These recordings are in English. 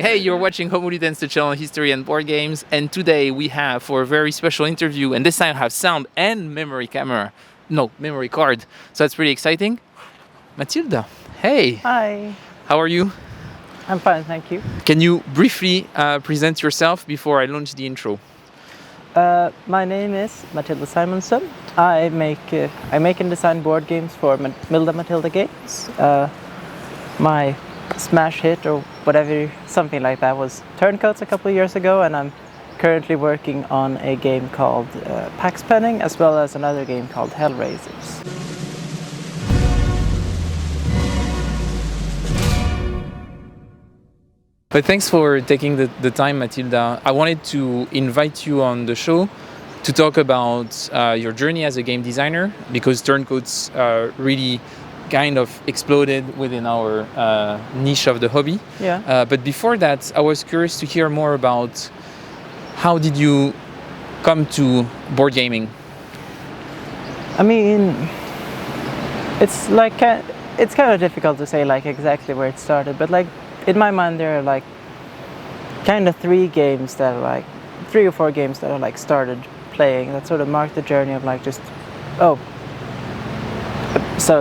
Hey, you're watching Homo Ludens, the channel on history and board games, and today we have, for a very special interview, and this time have sound and memory card, so that's pretty exciting. Matilda, hey. Hi. How are you? I'm fine, thank you. Can you briefly present yourself before I launch the intro? My name is Matilda Simonsson. I make and design board games for Matilda Games. My smash hit or whatever, something like that, was Turncoats a couple of years ago, and I'm currently working on a game called Pax Penning, as well as another game called Hellraisers. But thanks for taking the time, Matilda. I wanted to invite you on the show to talk about your journey as a game designer, because Turncoats really kind of exploded within our niche of the hobby. Yeah. But before that, I was curious to hear more about how did you come to board gaming? I mean, it's kind of difficult to say like exactly where it started, but like in my mind there are like kind of three or four games that I like started playing that sort of marked the journey of like just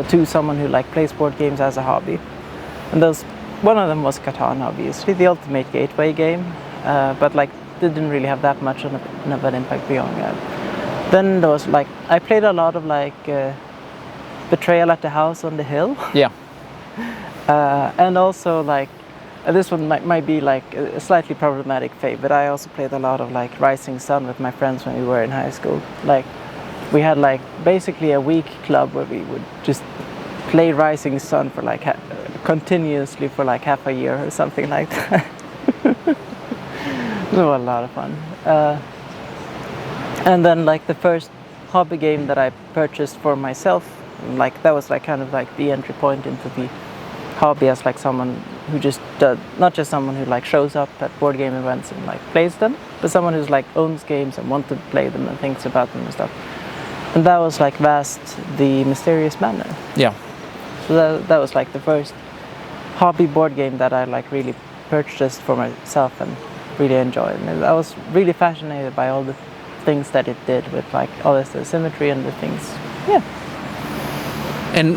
to someone who like plays board games as a hobby. And one of them was Catan, obviously, the ultimate gateway game, but like didn't really have that much of an impact beyond that. Then there was like I played a lot of like Betrayal at the House on the Hill. Yeah. And also like this one might be like a slightly problematic fate, but I also played a lot of like Rising Sun with my friends when we were in high school. Like we had like basically a week club where we would just play Rising Sun for like continuously for like half a year or something like that. It was a lot of fun. And then like the first hobby game that I purchased for myself, like that was like kind of like the entry point into the hobby as like someone who just not just someone who like shows up at board game events and like plays them, but someone who's like owns games and wants to play them and thinks about them and stuff. And that was like Vast, the Mysterious Manor. Yeah. So that was like the first hobby board game that I like really purchased for myself and really enjoyed. And I was really fascinated by all the things that it did with like all this symmetry and the things. Yeah. And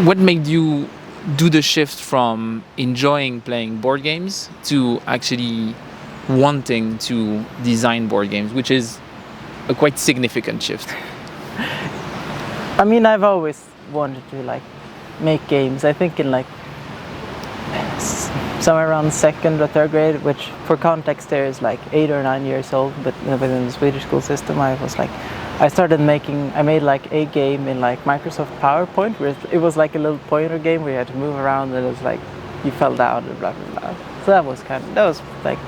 what made you do the shift from enjoying playing board games to actually wanting to design board games, which is a quite significant shift? I mean, I've always wanted to like make games. I think in like somewhere around second or third grade, which for context there is like 8 or 9 years old, but within the Swedish school system, I made like a game in like Microsoft PowerPoint where it was like a little pointer game where you had to move around and it was like you fell down and blah blah blah. So that was like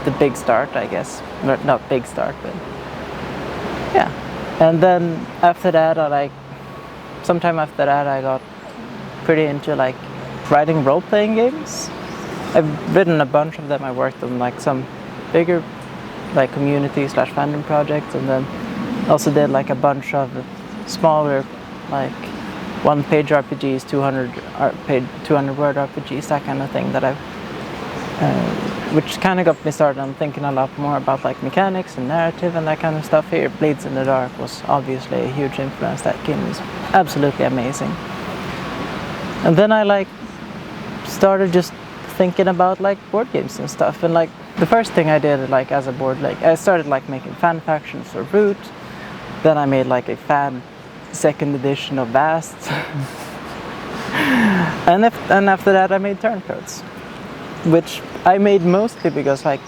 the big start, I guess. Not big start, but yeah. And then after that, sometime after that, I got pretty into like writing role-playing games. I've written a bunch of them. I worked on like some bigger like community/fandom projects, and then also did like a bunch of smaller like one-page RPGs, 200-word RPGs, that kind of thing that which kind of got me started on thinking a lot more about like mechanics and narrative and that kind of stuff. Here, Blades in the Dark was obviously a huge influence. That game was absolutely amazing. And then I like started just thinking about like board games and stuff. And like the first thing I did like as a board, like I started like making fan factions for Root. Then I made like a fan second edition of Vast. and after that I made Turncoats, which I made mostly because like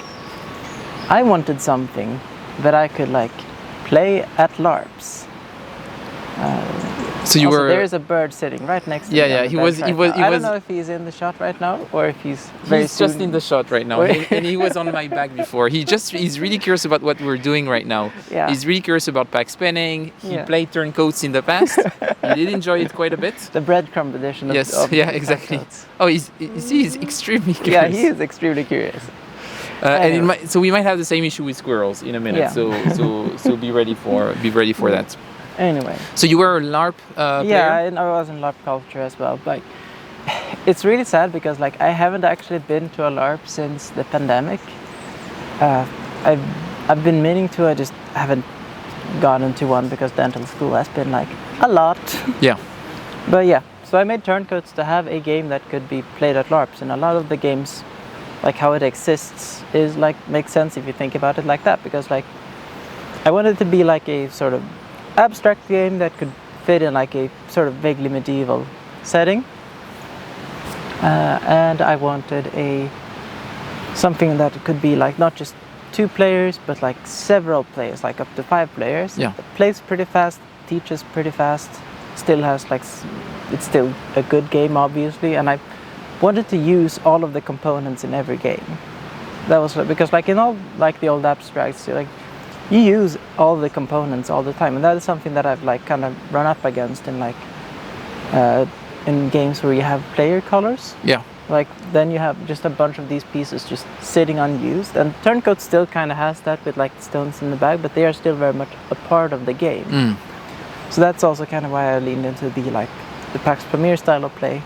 I wanted something that I could like play at LARPs. So you there's a bird sitting right next to me. Yeah, he was. I don't know if he's in the shot right now or if he's just in the shot right now. And he was on my back before. He's really curious about what we're doing right now. Yeah. He's really curious about Pax Penning. He played Turncoats in the past. He did enjoy it quite a bit. The breadcrumb edition. Exactly. Turncoats. Oh, he's extremely curious. Yeah, he is extremely curious. And so we might have the same issue with squirrels in a minute. Yeah. So be ready for that. Anyway. So you were a LARP player? Yeah, I was in LARP culture as well. Like it's really sad because like I haven't actually been to a LARP since the pandemic. I've been meaning to, I just haven't gotten to one because dental school has been like a lot. Yeah. But yeah, so I made Turncoats to have a game that could be played at LARPs, and a lot of the games, like how it exists, is like makes sense if you think about it like that, because like I wanted it to be like a sort of abstract game that could fit in like a sort of vaguely medieval setting, and I wanted something that could be like not just 2 players but like several players, like up to 5 players. Yeah. It plays pretty fast, teaches pretty fast, still has like it's still a good game obviously, and I wanted to use all of the components in every game. That was because like in all like the old abstracts, like you use all the components all the time, and that is something that I've like kind of run up against in like in games where you have player colors. Yeah. Like then you have just a bunch of these pieces just sitting unused, and Turncoat still kind of has that with like stones in the bag, but they are still very much a part of the game. So that's also kind of why I leaned into the Pax Penning style of play,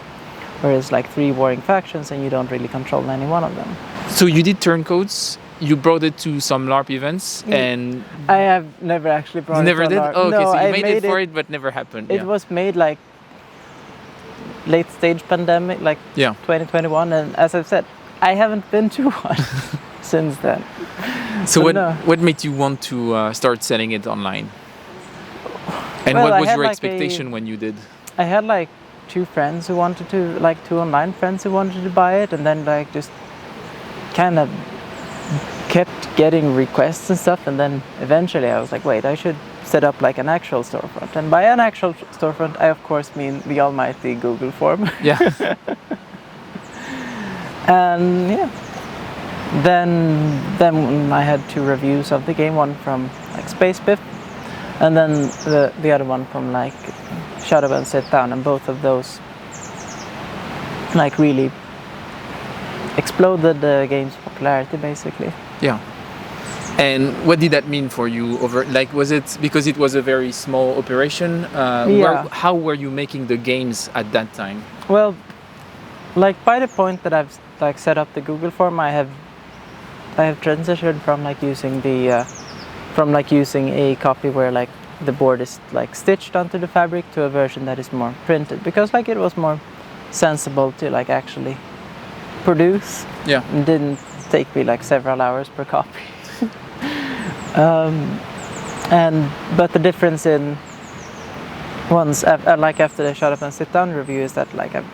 where it's like 3 warring factions and you don't really control any one of them. So you did Turncoats. You brought it to some LARP events, and I have never actually brought it. Never to did. LARP. Oh, okay, no, so you I made it for it, but never happened. It was made like late stage pandemic, like 2021, and as I've said, I haven't been to one since then. So what made you want to start selling it online? And Well, what I was had your like expectation when you did? I had like 2 friends who wanted to, like 2 online friends who wanted to buy it, and then like just kind of kept getting requests and stuff, and then eventually I was like, wait, I should set up like an actual storefront. And by an actual storefront, I of course mean the almighty Google form. Yeah. And yeah, then I had 2 reviews of the game, one from like Space Biff, and then the other one from like Shut Up and Sit Down, and both of those like really exploded the game's popularity basically. Yeah. And what did that mean for you? Was it because it was a very small operation? How were you making the games at that time? Well, like by the point that I've like set up the Google form, I have transitioned from like using a copy where like the board is like stitched onto the fabric to a version that is more printed, because like it was more sensible to like actually produce. Yeah. And didn't take me like several hours per copy. But the difference in after the Shut Up and Sit Down review is that like I've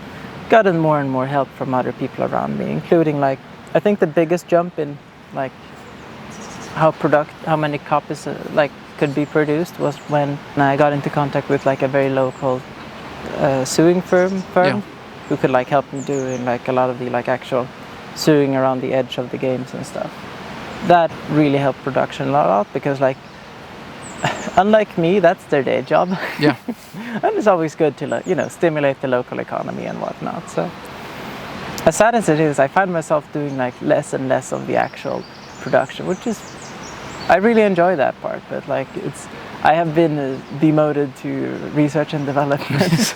gotten more and more help from other people around me, including like I think the biggest jump in like how many copies like could be produced was when I got into contact with like a very local sewing firm who could like help me doing like a lot of the like actual sewing around the edge of the games and stuff. That really helped production a lot, because like unlike me, that's their day job. Yeah. And it's always good to stimulate the local economy and whatnot. So as sad as it is, I find myself doing like less and less of the actual production, which is I really enjoy that part, but like I have been demoted to research and development.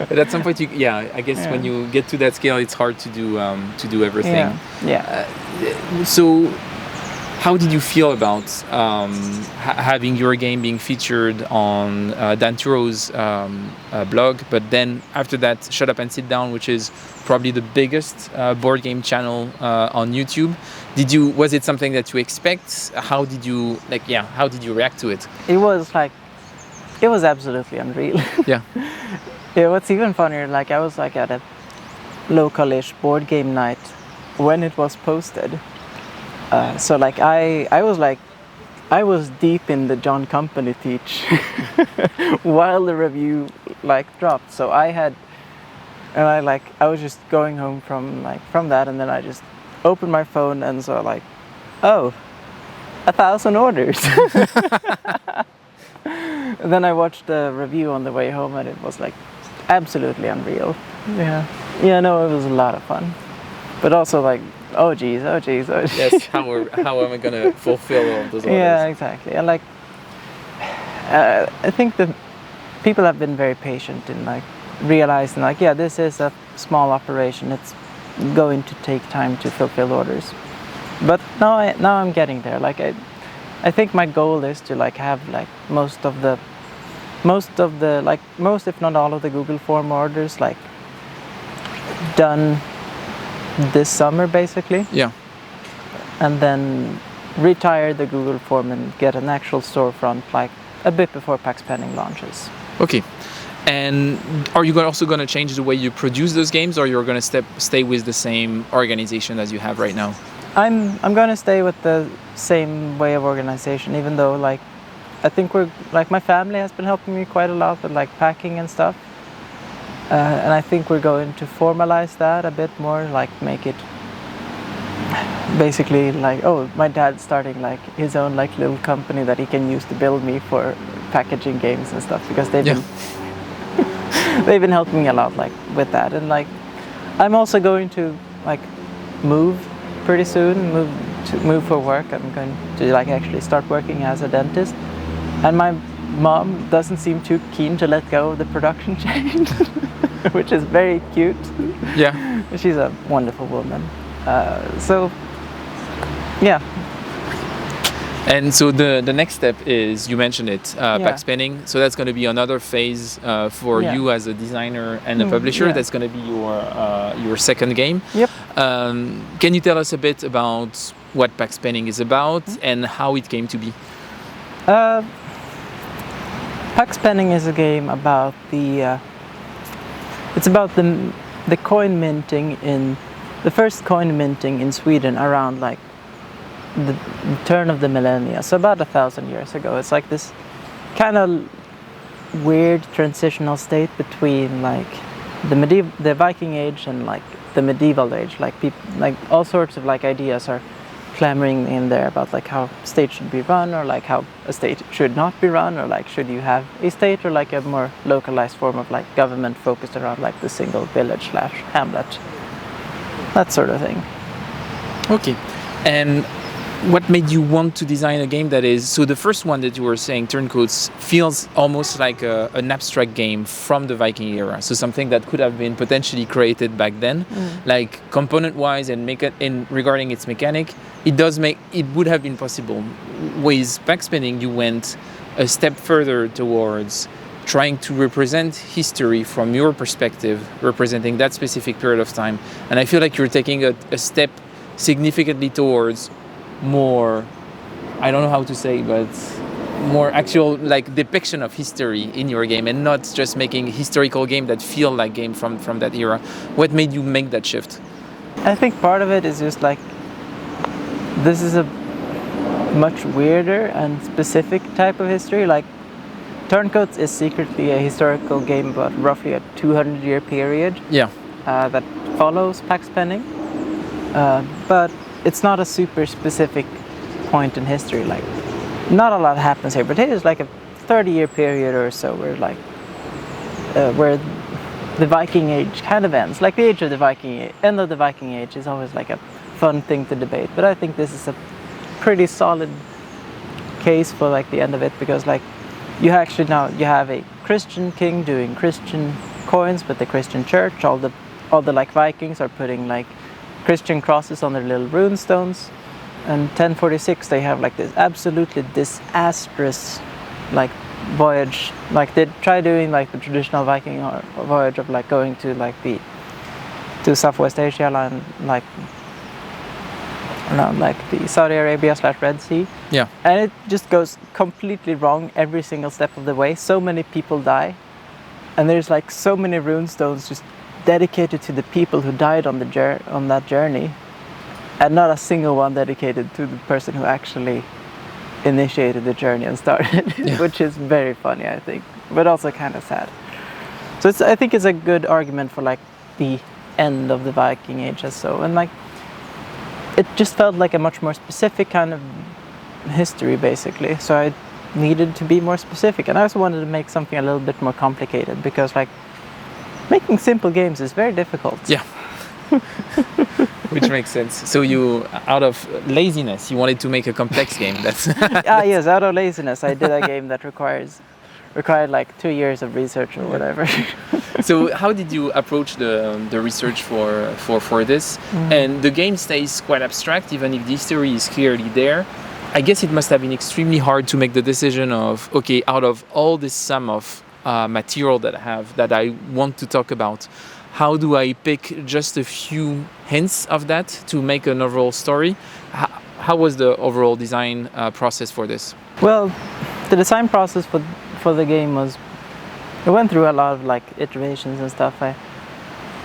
But at some point, I guess when you get to that scale, it's hard to do everything. Yeah. So, how did you feel about having your game being featured on Dan Turo's blog? But then after that, Shut Up and Sit Down, which is probably the biggest board game channel on YouTube. Was it something that you expect? How did you react to it? It was absolutely unreal. Yeah. Yeah, what's even funnier, like I was like at a local-ish board game night when it was posted. So like I was deep in the John Company teach while the review like dropped. So I was just going home from that, and then I just opened my phone and saw like, oh, 1,000 orders. And then I watched the review on the way home, and it was like absolutely unreal. Yeah, no, it was a lot of fun, but also like, oh geez. Yes, how am I gonna fulfill all those orders? Yeah, exactly. And like I think the people have been very patient in like realizing like, yeah, this is a small operation. It's going to take time to fulfill orders. But now I'm getting there. Like I think my goal is to like have like most if not all of the Google form orders like done this summer basically. Yeah. And then retire the Google form and get an actual storefront like a bit before Pax Penning launches. Okay. And are you also going to change the way you produce those games, or you're going to stay with the same organization as you have right now? I'm going to stay with the same way of organization, even though like I think my family has been helping me quite a lot with like packing and stuff, and I think we're going to formalize that a bit more, like make it basically like, oh, my dad's starting like his own like little company that he can use to build me for packaging games and stuff, because they've been helping me a lot like with that. And like I'm also going to like move pretty soon, move for work. I'm going to like actually start working as a dentist, and my mom doesn't seem too keen to let go of the production chain, which is very cute. Yeah, she's a wonderful woman. So yeah. And so the next step is, you mentioned it, Pax Penning. So that's going to be another phase for you as a designer and a publisher. Yeah. That's going to be your second game. Yep. Can you tell us a bit about what Pax Penning is about and how it came to be? Pax Penning is a game about it's about the coin minting the first coin minting in Sweden around like the turn of the millennia, so about 1,000 years ago. It's like this kind of weird transitional state between like the Viking age and like the medieval age. Like people, like all sorts of like ideas are clamoring in there about like how state should be run, or like how a state should not be run, or like should you have a state, or like a more localized form of like government focused around like the single village / hamlet, that sort of thing. Okay. And what made you want to design a game that is, so the first one that you were saying, Turncoats, feels almost like an abstract game from the Viking era, so something that could have been potentially created back then, like component-wise and regarding its mechanic, it would have been possible. With Pax Penning, you went a step further towards trying to represent history from your perspective, representing that specific period of time, and I feel like you're taking a step significantly towards more, I don't know how to say, but more actual like depiction of history in your game, and not just making historical game that feel like game from that era. What made you make that shift? I think part of it is just like, this is a much weirder and specific type of history. Like Turncoats is secretly a historical game about roughly a 200-year period. Yeah. That follows Pax Penning, but it's not a super specific point in history. Like, not a lot happens here, but it is like a 30-year period or so where like where the Viking age kind of ends. Like the age of the end of the Viking age is always like a fun thing to debate, but I think this is a pretty solid case for like the end of it, because like you have a Christian king doing Christian coins with the Christian church. All the like Vikings are putting like Christian crosses on their little rune stones, and 1046 they have like this absolutely disastrous like voyage. Like they try doing like the traditional Viking voyage of like going to like to Southwest Asia and like the Saudi Arabia / Red Sea. Yeah. And it just goes completely wrong every single step of the way. So many people die, and there's like so many rune stones just dedicated to the people who died on that journey, and not a single one dedicated to the person who actually initiated the journey and started, which is very funny, I think, but also kind of sad. So I think it's a good argument for like the end of the Viking age or so, and like it just felt like a much more specific kind of history basically. So I needed to be more specific, and I also wanted to make something a little bit more complicated, because like making simple games is very difficult. Yeah. Which makes sense. So you, out of laziness, you wanted to make a complex game. That's yes, out of laziness, I did a game that requires required like 2 years of research or whatever. So how did you approach the research for this? And the game stays quite abstract, even if the history is clearly there. I guess it must have been extremely hard to make the decision of, okay, out of all this sum of material that I have, that I want to talk about, how do I pick just a few hints of that to make an overall story? How was the overall design process for this? Well, the design process for the game was, I went through a lot of like iterations and stuff.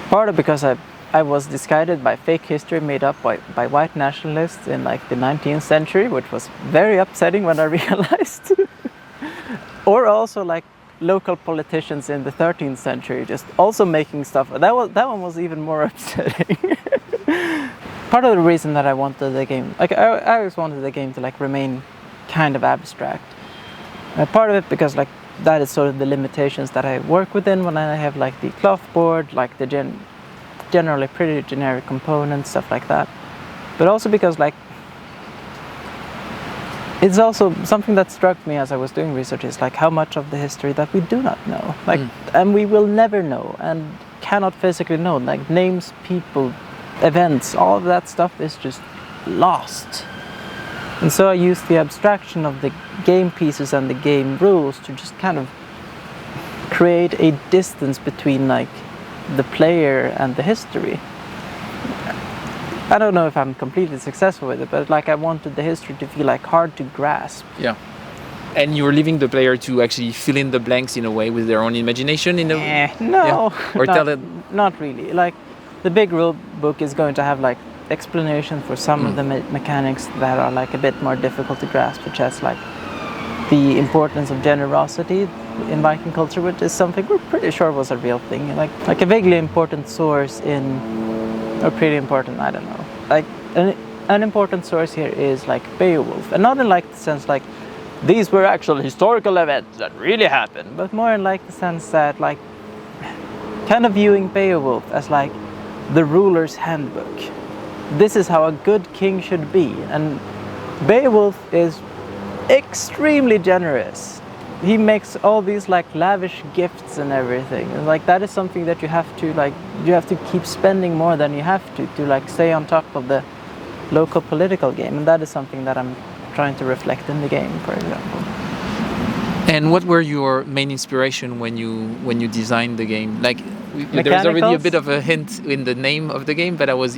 Part of because I was disguided by fake history made up by white nationalists in like the 19th century, which was very upsetting when I realized. Or also like local politicians in the 13th century just also making stuff. That one was even more upsetting. Part of the reason that I wanted the game, like I always wanted the game to like remain kind of abstract. Part of it because like that is sort of the limitations that I work within when I have like the cloth board, like the generally pretty generic components, stuff like that. But also because like it's also something that struck me as I was doing research is like how much of the history that we do not know, like, and we will never know and cannot physically know, like names, people, events, all of that stuff is just lost. And so I used the abstraction of the game pieces and the game rules to just kind of create a distance between like the player and the history. I don't know if I'm completely successful with it, but like I wanted the history to feel like hard to grasp. Yeah. And you're leaving the player to actually fill in the blanks in a way with their own imagination in a no. Yeah. Or tell it. Not really. Like the big rule book is going to have like explanation for some of the mechanics that are like a bit more difficult to grasp, such as like the importance of generosity in Viking culture, which is something we're pretty sure was a real thing. Like a vaguely important source in, or pretty important, I don't know. Like an important source here is like Beowulf, and not in like the sense like these were actual historical events that really happened, but more in like the sense that like kind of viewing Beowulf as like the ruler's handbook. This is how a good king should be, and Beowulf is extremely generous. He makes all these like lavish gifts and everything, and like that is something that you have to keep spending more than you have to like stay on top of the local political game, and that is something that I'm trying to reflect in the game, for example. And what were your main inspiration when you designed the game? Like there's already a bit of a hint in the name of the game, but I was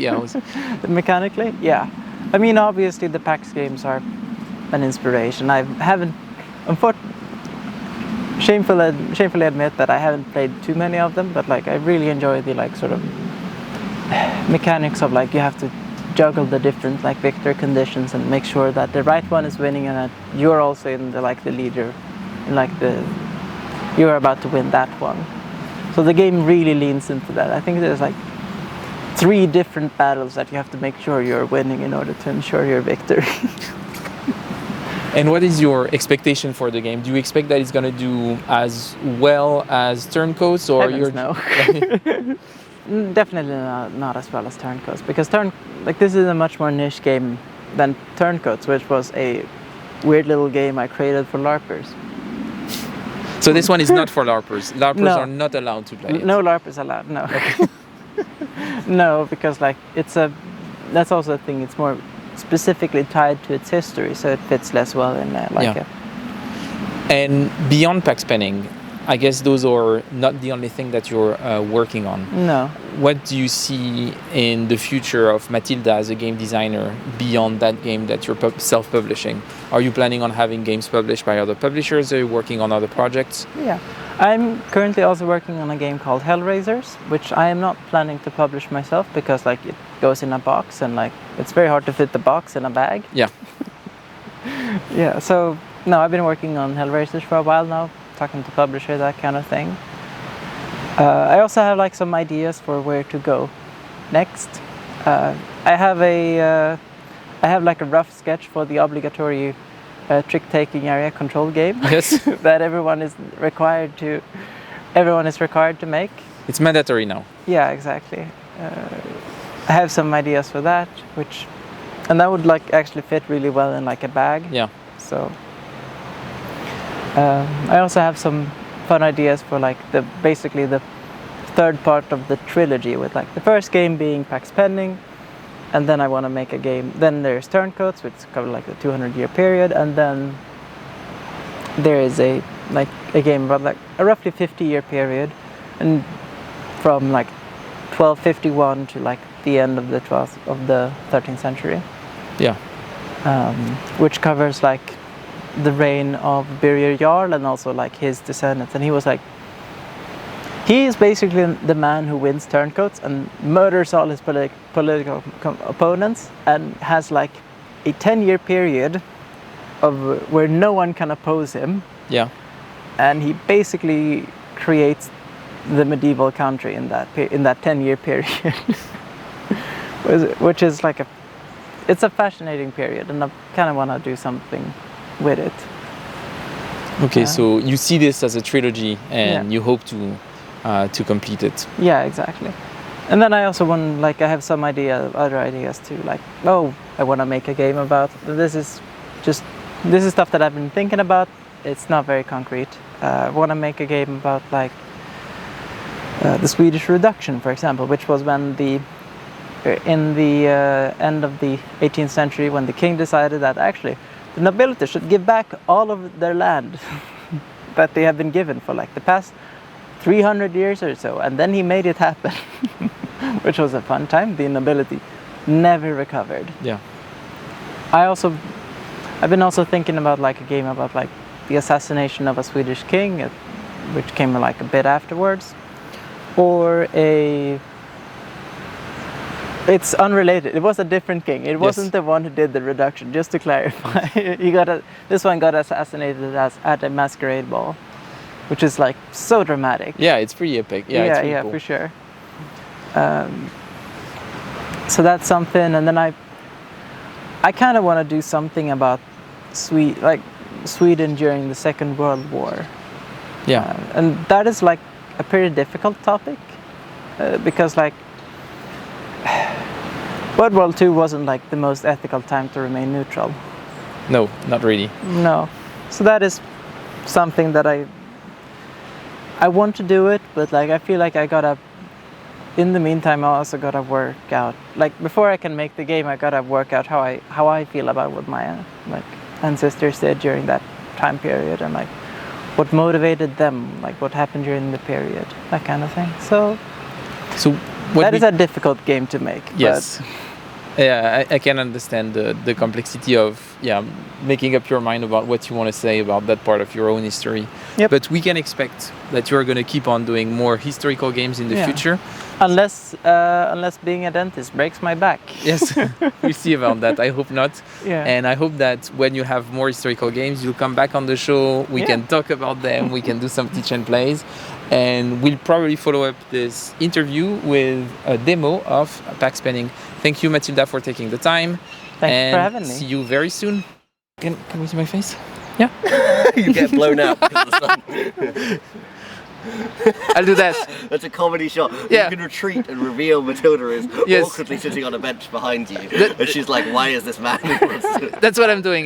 Mechanically, yeah. I mean, obviously the PAX games are an inspiration. I haven't, shamefully admit that I haven't played too many of them, but like I really enjoy the like sort of mechanics of like you have to juggle the different like victor conditions and make sure that the right one is winning and that you're also in the like the leader, in like you're about to win that one. So the game really leans into that. I think there's like 3 different battles that you have to make sure you're winning in order to ensure your victory. And what is your expectation for the game? Do you expect that it's going to do as well as Turncoats, or no? Definitely not as well as Turncoats, because this is a much more niche game than Turncoats, which was a weird little game I created for LARPers. So this one is not for LARPers. LARPers are not allowed to play it. No LARPers allowed. No. Okay. No, because like that's also a thing. It's more specifically tied to its history, so it fits less well in And beyond Pax Penning, I guess those are not the only thing that you're working on. No. What do you see in the future of Matilda as a game designer beyond that game that you're self-publishing? Are you planning on having games published by other publishers? Are you working on other projects? Yeah. I'm currently also working on a game called Hellraisers, which I am not planning to publish myself because like it goes in a box and like it's very hard to fit the box in a bag. Yeah. Yeah, so no, I've been working on Hellraisers for a while now, talking to publisher, that kind of thing. I also have like some ideas for where to go next. I have like a rough sketch for the obligatory trick-taking area control game. Yes. That everyone is required to make. It's mandatory now. Yeah, exactly. I have some ideas for that, and that would like actually fit really well in like a bag. Yeah. So I also have some fun ideas for like basically the third part of the trilogy, with like the first game being Pax Penning, and then I want to make a game. Then there's Turncoats, which cover like a 200-year period, and then there is a game about like a roughly 50-year period, and from like 1251 to like the end of the 13th century. Yeah. Which covers like the reign of Birger Jarl and also like his descendants. And he is basically the man who wins Turncoats and murders all his political opponents, and has like a 10-year period of where no one can oppose him. Yeah. And he basically creates the medieval country in that 10-year period, which is like it's a fascinating period, and I kind of want to do something with it. Okay, so you see this as a trilogy, and you hope to complete it. Yeah, exactly. And then I also want, like, I have some other ideas too. Like, I want to make a game about this is stuff that I've been thinking about. It's not very concrete. I want to make a game about like the Swedish reduction, for example, which was when in the end of the 18th century, when the king decided that actually the nobility should give back all of their land that they have been given for like the past 300 years or so, and then he made it happen, which was a fun time. The nobility never recovered. Yeah. I've been also thinking about like a game about like the assassination of a Swedish king, which came like a bit afterwards, or it's unrelated. It was a different king. It wasn't the one who did the reduction. Just to clarify, this one got assassinated at a masquerade ball, which is like so dramatic. Yeah, it's pretty epic. Yeah, it's cool. For sure. So that's something, and then I kind of want to do something about Sweden during the Second World War. Yeah, and that is like a pretty difficult topic because like World War II wasn't like the most ethical time to remain neutral. No, not really. No, so that is something that I want to do it, but like I feel like in the meantime I also gotta work out, like before I can make the game, I gotta work out how I feel about what my like ancestors did during that time period, and like what motivated them, like what happened during the period, that kind of thing. So that is a difficult game to make. Yes. Yeah, I can understand the complexity of making up your mind about what you want to say about that part of your own history. Yep. But we can expect that you're going to keep on doing more historical games in the future. Unless being a dentist breaks my back. Yes, we'll see about that. I hope not. Yeah. And I hope that when you have more historical games, you'll come back on the show. We can talk about them. We can do some teach and plays. And we'll probably follow up this interview with a demo of Pax Penning. Thank you, Matilda, for taking the time. Thanks for having me. See you very soon. Can we see my face? Yeah. You get blown out because of the sun. I'll do that. That's a comedy shot. Yeah. You can retreat and reveal Matilda is Yes. awkwardly sitting on a bench behind you. And she's like, why is this man? That's what I'm doing.